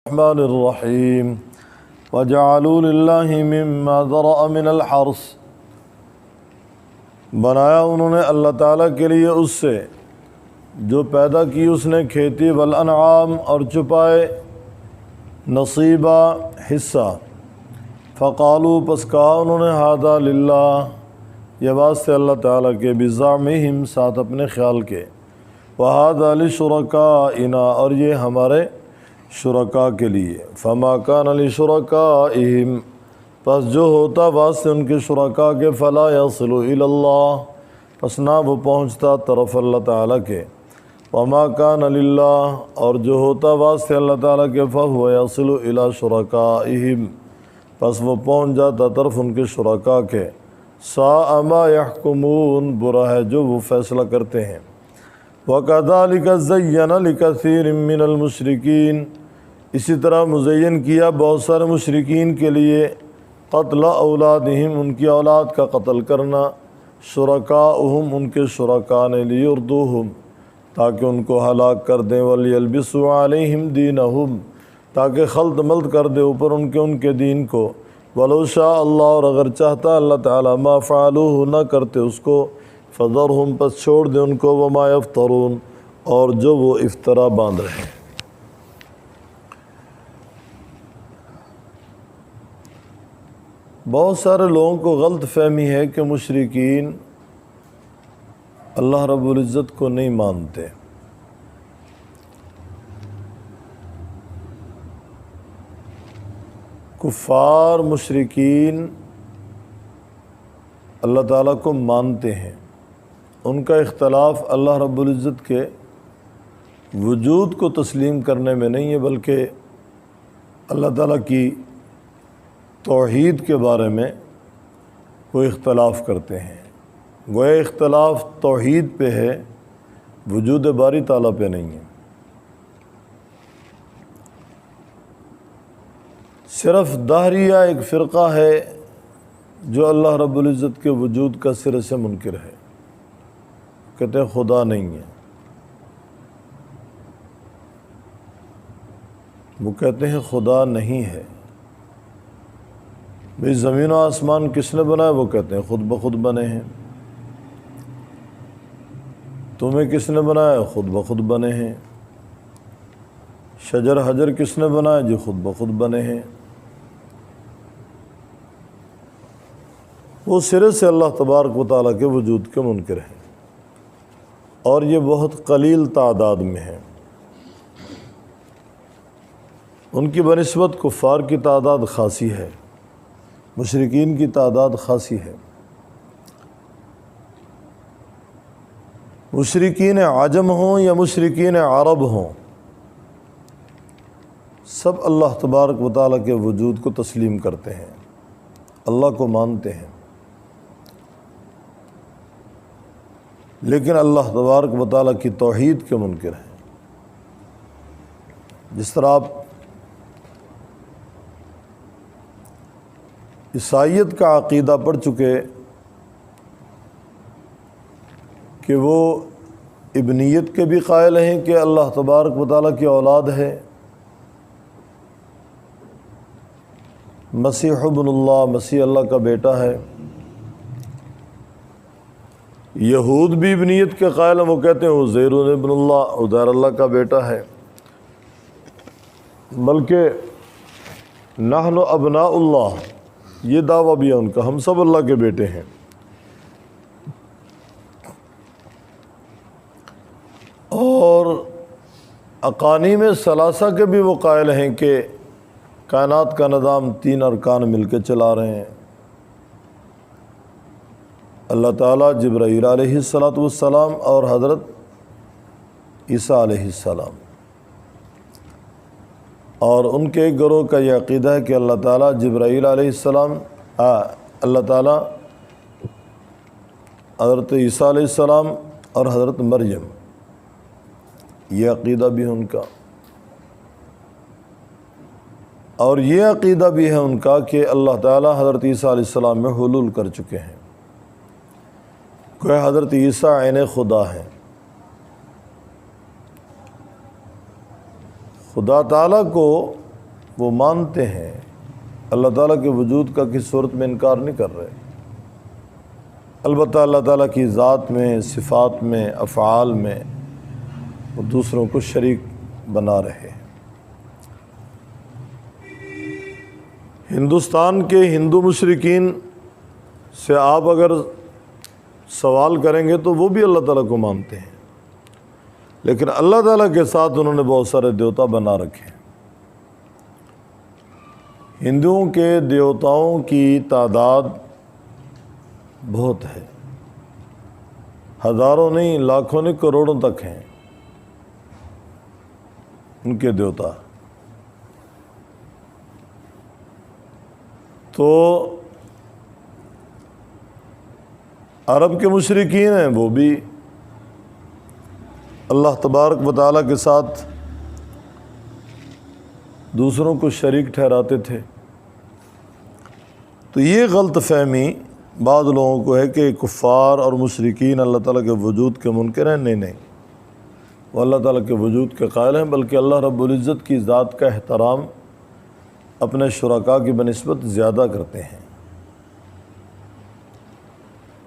الرحمن الرحیم وجعلوا للہ مما ذرأ من الحرث، بنایا انہوں نے اللہ تعالیٰ کے لیے اس سے جو پیدا کی اس نے کھیتی، والانعام اور چپائے، نصیبا حصہ، فقالوا پس کہا انہوں نے ھذا للہ، یہ واسطے اللہ تعالیٰ کے، بزعمہم ساتھ اپنے خیال کے، وھذا لشرکائنا اور یہ ہمارے شرکاء کے لیے، فما کان لشرکائہم پس جو ہوتا واسطے ان کے شرکاء کے، فلا یصل الی اللہ پس نہ وہ پہنچتا طرف اللہ تعالیٰ کے، وما کان للہ اور جو ہوتا واسطے اللہ تعالیٰ کے، فہو یصل الی شرکائہم پس وہ پہنچ جاتا طرف ان کے شرکاء کے، ساء ما یحکمون برا ہے جو وہ فیصلہ کرتے ہیں۔ وَكَذَلِكَ زَيَّنَ لِكَثِيرٍ مِّنَ الْمُشْرِكِينَ اسی طرح مزین کیا بہت سارے مشرکین کے لیے، قتل اولادہم ان کی اولاد کا قتل کرنا، شرکاؤہم ان کے شرکاء نے، لیردوہم تاکہ ان کو ہلاک کر دیں، وَلْيَلْبِسُوا عَلَيْهِمْ دِينَهُمْ تاکہ خلط ملط کر دے اوپر ان کے دین کو، وَلَوْ شَاءَ اللہ اور اگر چاہتا اللہ تعالیٰ، مَا فَعَلُوهُ نہ کرتے اس کو، فَذَرْهُمْ پس چھوڑ دے ان کو، وَمَا يَفْتَرُونَ اور جو وہ افطرا باندھ رہے ہیں۔ بہت سارے لوگوں کو غلط فہمی ہے کہ مشرکین اللہ رب العزت کو نہیں مانتے۔ کفار مشرکین اللہ تعالیٰ کو مانتے ہیں، ان کا اختلاف اللہ رب العزت کے وجود کو تسلیم کرنے میں نہیں ہے، بلکہ اللہ تعالیٰ کی توحید کے بارے میں وہ اختلاف کرتے ہیں۔ گویا اختلاف توحید پہ ہے، وجود باری تعالیٰ پہ نہیں ہے۔ صرف دہریہ ایک فرقہ ہے جو اللہ رب العزت کے وجود کا سرے سے منکر ہے، کہتے ہیں خدا نہیں ہے۔ وہ کہتے ہیں خدا نہیں ہے۔ بھئی زمین و آسمان کس نے بنایا؟ وہ کہتے ہیں خود بخود بنے ہیں۔ تمہیں کس نے بنایا؟ خود بخود بنے ہیں۔ شجر حجر کس نے بنایا؟ جی خود بخود بنے ہیں۔ وہ سرے سے اللہ تبارک و تعالیٰ کے وجود کے منکر ہیں، اور یہ بہت قلیل تعداد میں ہیں۔ ان کی بنسبت کفار کی تعداد خاصی ہے، مشرکین کی تعداد خاصی ہے۔ مشرکین عجم ہوں یا مشرکین عرب ہوں، سب اللہ تبارک و تعالیٰ کے وجود کو تسلیم کرتے ہیں، اللہ کو مانتے ہیں، لیکن اللہ تبارک و تعالیٰ کی توحید کے منکر ہیں۔ جس طرح آپ عیسائیت کا عقیدہ پڑھ چکے کہ وہ ابنیت کے بھی قائل ہیں کہ اللہ تبارک و تعالیٰ کی اولاد ہے، مسیح ابن اللہ، مسیح اللہ کا بیٹا ہے۔ یہود بھی ابنیت کے قائل ہیں، وہ کہتے ہیں عزیر ابن اللہ، عزیر اللہ کا بیٹا ہے، بلکہ نحن ابناء اللہ یہ دعویٰ بھی ہے ان کا، ہم سب اللہ کے بیٹے ہیں۔ اور اقانیم ثلاثہ کے بھی وہ قائل ہیں کہ کائنات کا نظام تین ارکان مل کے چلا رہے ہیں، اللہ تعالیٰ، جبرائیل علیہ السلام اور حضرت عیسیٰ علیہ السلام۔ اور ان کے ایک گروہ کا یہ عقیدہ ہے کہ اللہ تعالیٰ جبرائیل علیہ السلام، اللہ تعالیٰ حضرت عیسیٰ علیہ السلام اور حضرت مریم، یہ عقیدہ بھی ہے ان کا۔ اور یہ عقیدہ بھی ہے ان کا کہ اللہ تعالیٰ حضرت عیسیٰ علیہ السلام میں حلول کر چکے ہیں، کہ حضرت عیسیٰ عین خدا ہیں۔ خدا تعالیٰ کو وہ مانتے ہیں، اللہ تعالیٰ کے وجود کا کسی صورت میں انکار نہیں کر رہے، البتہ اللہ تعالیٰ کی ذات میں، صفات میں، افعال میں وہ دوسروں کو شریک بنا رہے ہیں۔ ہندوستان کے ہندو مشرکین سے آپ اگر سوال کریں گے تو وہ بھی اللہ تعالیٰ کو مانتے ہیں، لیکن اللہ تعالیٰ کے ساتھ انہوں نے بہت سارے دیوتا بنا رکھے ہیں۔ ہندوؤں کے دیوتاؤں کی تعداد بہت ہے، ہزاروں نہیں، لاکھوں نہیں، کروڑوں تک ہیں ان کے دیوتا۔ تو عرب کے مشرکین ہیں، وہ بھی اللہ تبارک و تعالیٰ کے ساتھ دوسروں کو شریک ٹھہراتے تھے۔ تو یہ غلط فہمی بعض لوگوں کو ہے کہ کفار اور مشرکین اللہ تعالیٰ کے وجود کے منکر ہیں۔ نہیں، وہ اللہ تعالیٰ کے وجود کے قائل ہیں، بلکہ اللہ رب العزت کی ذات کا احترام اپنے شرکاء کی بنسبت زیادہ کرتے ہیں۔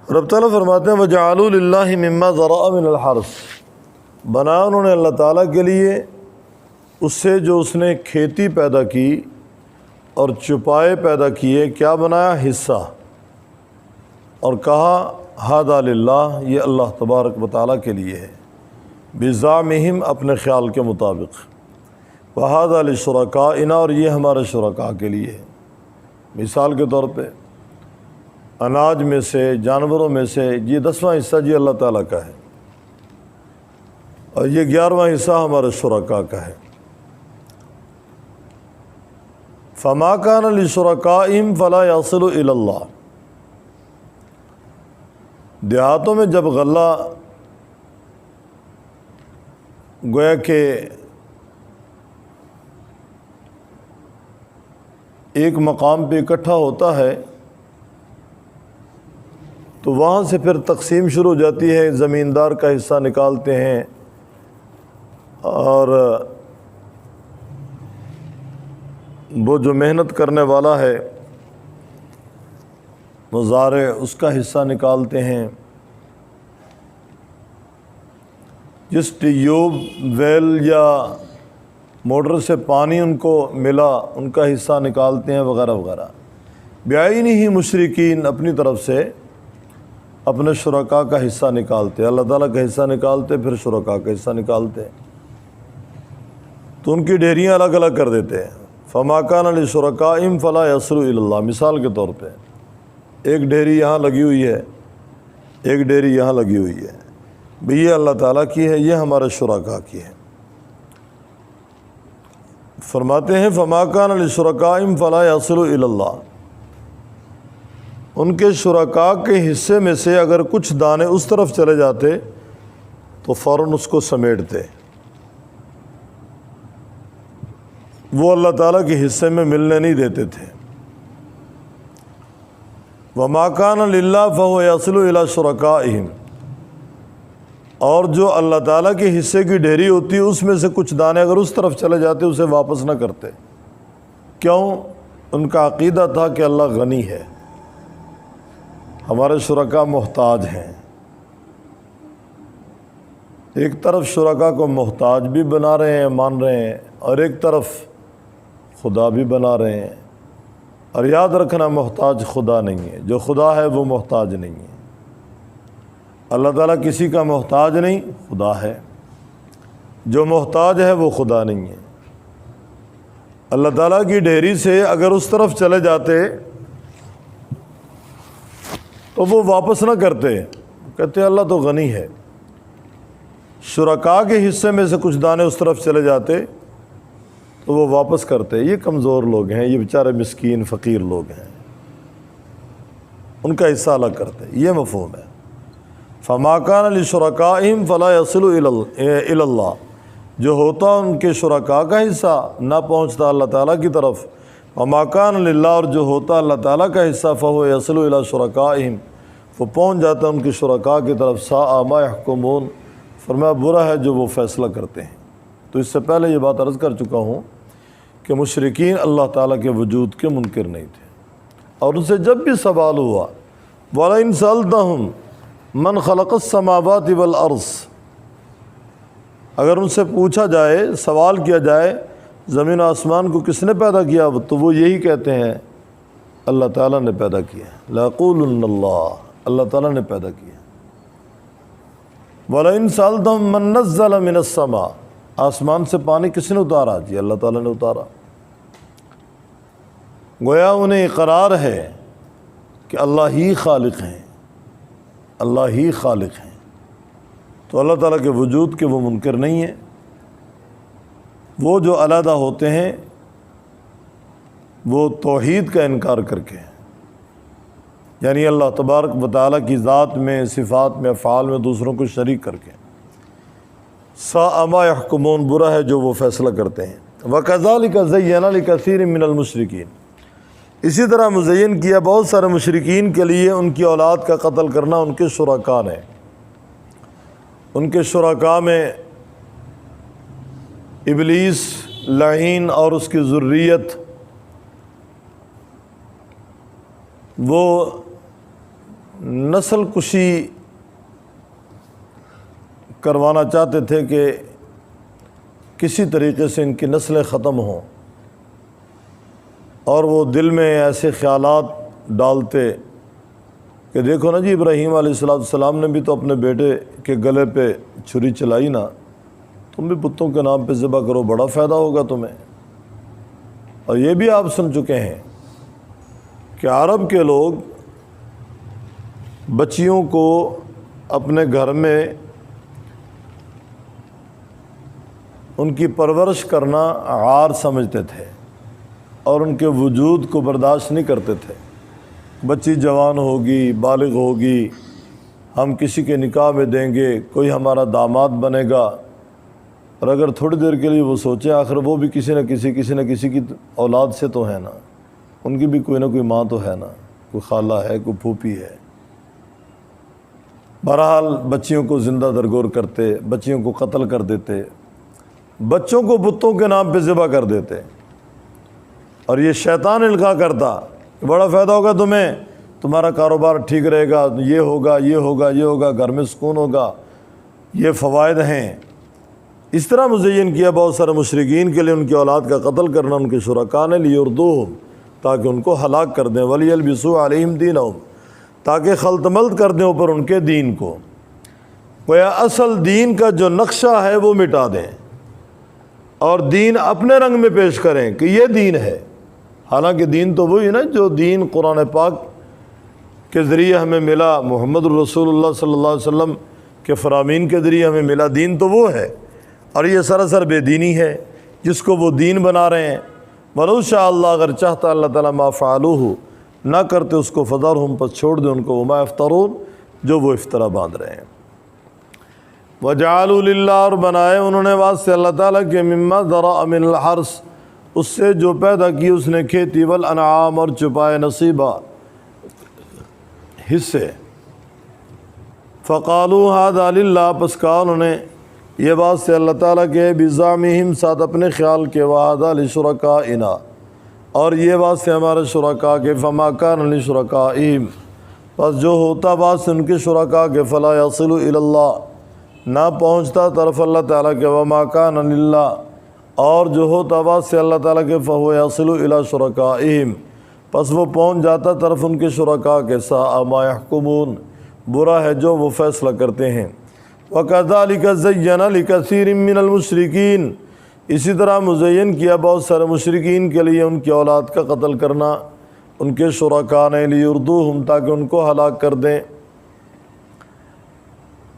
رب تعالیٰ فرماتے ہیں وَجَعَلُوا لِلَّهِ مِمَّا ذَرَأَ مِنَ الْحَرْثِ، بنایا انہوں نے اللہ تعالیٰ کے لیے اس سے جو اس نے کھیتی پیدا کی اور چپائے پیدا کیے، کیا بنایا؟ حصہ، اور کہا ہذا للہ، یہ اللہ تبارک و تعالیٰ کے لیے ہے، بزعمہم، اپنے خیال کے مطابق، وہذا لشرکائنا، اور یہ ہمارے شرکاء کے لیے ہے۔ مثال کے طور پہ اناج میں سے، جانوروں میں سے یہ 10واں حصہ جی اللہ تعالیٰ کا ہے، اور یہ 11واں حصہ ہمارے شرکاء کا ہے۔ فما کان لشرکائہم فلا یصل الی اللہ، دیہاتوں میں جب غلہ گویا کہ ایک مقام پہ اکٹھا ہوتا ہے تو وہاں سے پھر تقسیم شروع ہو جاتی ہے، زمیندار کا حصہ نکالتے ہیں اور وہ جو محنت کرنے والا ہے مزارع، اس کا حصہ نکالتے ہیں، جس ٹیوب ویل یا موٹر سے پانی ان کو ملا ان کا حصہ نکالتے ہیں، وغیرہ وغیرہ۔ بعینہ مشرکین، اپنی طرف سے اپنے شرکاء کا حصہ نکالتے، اللہ تعالیٰ کا حصہ نکالتے، پھر شرکاء کا حصہ نکالتے، تو ان کی ڈھیریاں الگ الگ کر دیتے ہیں۔ فما کان لشرکائہم فلا یصل الی اللہ، مثال کے طور پہ ایک ڈھیری یہاں لگی ہوئی ہے، ایک ڈھیری یہاں لگی ہوئی ہے، بھئی یہ اللہ تعالیٰ کی ہے، یہ ہمارے شرکاء کی ہے۔ فرماتے ہیں فما کان لشرکائہم فلا یصل الی اللہ، ان کے شرکاء کے حصے میں سے اگر کچھ دانے اس طرف چلے جاتے تو فوراً اس کو سمیٹتے، وہ اللہ تعالیٰ کے حصے میں ملنے نہیں دیتے تھے۔ وما کان للہ فہو یصل الی شرکائہم، اور جو اللہ تعالیٰ کے حصے کی ڈھیری ہوتی ہے اس میں سے کچھ دانے اگر اس طرف چلے جاتے اسے واپس نہ کرتے، کیوں؟ ان کا عقیدہ تھا کہ اللہ غنی ہے، ہمارے شرکاء محتاج ہیں۔ ایک طرف شرکاء کو محتاج بھی بنا رہے ہیں، مان رہے ہیں، اور ایک طرف خدا بھی بنا رہے ہیں۔ اور یاد رکھنا محتاج خدا نہیں ہے، جو خدا ہے وہ محتاج نہیں ہے۔ اللہ تعالیٰ کسی کا محتاج نہیں، خدا ہے، جو محتاج ہے وہ خدا نہیں ہے۔ اللہ تعالیٰ کی ڈھیری سے اگر اس طرف چلے جاتے تو وہ واپس نہ کرتے، کہتے اللہ تو غنی ہے۔ شرکاء کے حصے میں سے کچھ دانے اس طرف چلے جاتے تو وہ واپس کرتے، یہ کمزور لوگ ہیں، یہ بیچارے مسکین فقیر لوگ ہیں، ان کا حصہ الگ کرتے، یہ مفہوم ہے۔ فما کان لشرکائہم فلا یصل الی اللہ، جو ہوتا ان کے شرکاء کا حصہ نہ پہنچتا اللہ تعالیٰ کی طرف، وما کان للہ، اور جو ہوتا اللہ تعالیٰ کا حصہ فہو یصل الی شرکائہم، وہ پہنچ جاتا ان کے شرکاء کی طرف۔ ساء ما یحکمون، فرمایا برا ہے جو وہ فیصلہ کرتے ہیں۔ تو اس سے پہلے یہ بات عرض کر چکا ہوں کہ مشرکین اللہ تعالیٰ کے وجود کے منکر نہیں تھے، اور ان سے جب بھی سوال ہوا وَلَئِن سَأَلْتَهُمْ مَنْ خَلَقَ السَّمَاوَاتِ وَالْأَرْضِ، اگر ان سے پوچھا جائے، سوال کیا جائے زمین و آسمان کو کس نے پیدا کیا، تو وہ یہی کہتے ہیں اللہ تعالیٰ نے پیدا کیا، لَيَقُولُنَّ اللَّهُ، اللہ تعالیٰ نے پیدا کیا۔ وَلَئِن سَأَلْتَهُمْ مَن نَزَّلَ مِنَ السَّمَاءِ، آسمان سے پانی کس نے اتارا، جی اللہ تعالیٰ نے اتارا۔ گویا انہیں اقرار ہے کہ اللہ ہی خالق ہیں، اللہ ہی خالق ہیں، تو اللہ تعالیٰ کے وجود کے وہ منکر نہیں ہیں۔ وہ جو علیحدہ ہوتے ہیں وہ توحید کا انکار کر کے، یعنی اللہ تبارک و تعالیٰ کی ذات میں، صفات میں، افعال میں دوسروں کو شریک کر کے، ساء ما یحکمون، برا ہے جو وہ فیصلہ کرتے ہیں۔ وَكَذَلِكَ زَيَّنَ لِكَثِيرٍ مِّنَ الْمُشْرِكِينَ، اسی طرح مزین کیا بہت سارے مشرکین کے لیے ان کی اولاد کا قتل کرنا ان کے شرکاء نے۔ ان کے شرکاء میں ابلیس لعین اور اس کی ذریت، وہ نسل کشی کروانا چاہتے تھے کہ کسی طریقے سے ان کی نسلیں ختم ہوں، اور وہ دل میں ایسے خیالات ڈالتے کہ دیکھو نا جی، ابراہیم علیہ السلام نے بھی تو اپنے بیٹے کے گلے پہ چھری چلائی نا، تم بھی بتوں کے نام پہ ذبح کرو، بڑا فائدہ ہوگا تمہیں۔ اور یہ بھی آپ سن چکے ہیں کہ عرب کے لوگ بچیوں کو اپنے گھر میں ان کی پرورش کرنا عار سمجھتے تھے اور ان کے وجود کو برداشت نہیں کرتے تھے۔ بچی جوان ہوگی، بالغ ہوگی، ہم کسی کے نکاح میں دیں گے، کوئی ہمارا داماد بنے گا، اور اگر تھوڑی دیر کے لیے وہ سوچیں آخر وہ بھی کسی نہ کسی کی اولاد سے تو ہے نا، ان کی بھی کوئی نہ کوئی ماں تو ہے نا، کوئی خالہ ہے، کوئی پھوپھی ہے۔ بہرحال بچیوں کو زندہ درگور کرتے، بچیوں کو قتل کر دیتے، بچوں کو بتوں کے نام پہ ذبح کر دیتے، اور یہ شیطان القاء کرتا، بڑا فائدہ ہوگا تمہیں، تمہارا کاروبار ٹھیک رہے گا، یہ ہوگا یہ ہوگا یہ ہوگا، گھر میں سکون ہوگا، یہ فوائد ہیں۔ اس طرح مزین کیا بہت سارے مشرکین کے لیے ان کی اولاد کا قتل کرنا ان کے شرکاء نے، لیردوہم، تاکہ ان کو ہلاک کر دیں، ولیلبسوا علیہم دینہم، تاکہ خلط ملط کر دیں اوپر ان کے دین کو، گویا اصل دین کا جو نقشہ ہے وہ مٹا دیں اور دین اپنے رنگ میں پیش کریں کہ یہ دین ہے۔ حالانکہ دین تو وہی ہے نا جو دین قرآن پاک کے ذریعے ہمیں ملا، محمد الرسول اللہ صلی اللہ علیہ وسلم کے فرامین کے ذریعے ہمیں ملا، دین تو وہ ہے، اور یہ سراسر بے دینی ہے جس کو وہ دین بنا رہے ہیں۔ وَلَوْ شَاءَ اللَّهُ، اگر چاہتا اللہ تعالیٰ، مَا فَعَلُوهُ، نہ کرتے اس کو، فَذَرْهُمْ، پس چھوڑ دیں ان کو، وَمَا يَفْتَرُونَ، جو وہ افطرا باندھ رہے ہیں۔ وَجَعَلُوا لِلَّهِ، اور بنائے انہوں نے واسطے اللہ تعالیٰ کے، مِمَّا ذَرَأَ مِنَ الْحَرْثِ، اس سے جو پیدا کی اس نے کھیتی، والانعام، اور چھپائے نصیبہ، حصے۔ فَقَالُوا هَذَا لِلَّهِ، پس کہا انہوں نے یہ بات سے اللہ تعالیٰ کے، بِزَعْمِهِمْ، ساتھ اپنے خیال کے، وَهَذَا لِشُرَكَائِنَا، اور یہ بات سے ہمارے شرکاء کے، فَمَا كَانَ لِشُرَكَائِهِمْ، پس جو ہوتا بات سے ان کے شرکاء کے، فَلَا يَصِلُ إِلَى اللَّهِ، نہ پہنچتا طرف اللہ تعالیٰ کے، وَمَا كَانَ لِلَّهِ، اور جو ہوتا بات سے اللہ تعالیٰ کے، فَهُوَ يَصِلُ إِلَى شُرَكَائِهِمْ، پس وہ پہنچ جاتا طرف ان کے شرکاء کے، سَاءَ مَا يَحْكُمُونَ، برا ہے جو وہ فیصلہ کرتے ہیں۔ وَكَذَلِكَ زَيَّنَ لِكَثِيرٍ مِّنَ الْمُشْرِكِينَ، اسی طرح مزین کیا بہت سارے مشرکین کے لیے ان کی اولاد کا قتل کرنا ان کے شرکاء نے، لیردوہم، تاکہ ان کو ہلاک کر دیں۔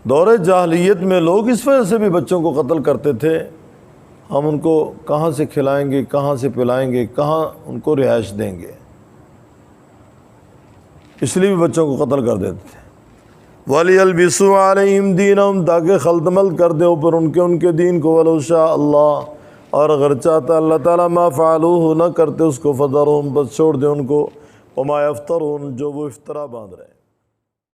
دور جاہلیت میں لوگ اس وجہ سے بھی بچوں کو قتل کرتے تھے، ہم ان کو کہاں سے کھلائیں گے، کہاں سے پلائیں گے، کہاں ان کو رہائش دیں گے، اس لیے بھی بچوں کو قتل کر دیتے تھے۔ وَلِيَلْبِسُوا عَلَيْهِمْ دِينَهُمْ، تاکہ خلط ملط کر دیں اوپر ان کے دین کو، وَلَوْ شَاءَ اللَّهُ، اور اگر چاہتا اللہ تعالیٰ، مَا فَعَلُوهُ، نہ کرتے اس کو، فَذَرْهُمْ، بس چھوڑ دیں ان کو، وَمَا يَفْتَرُونَ، جو وہ افطرا باندھ رہے ہیں۔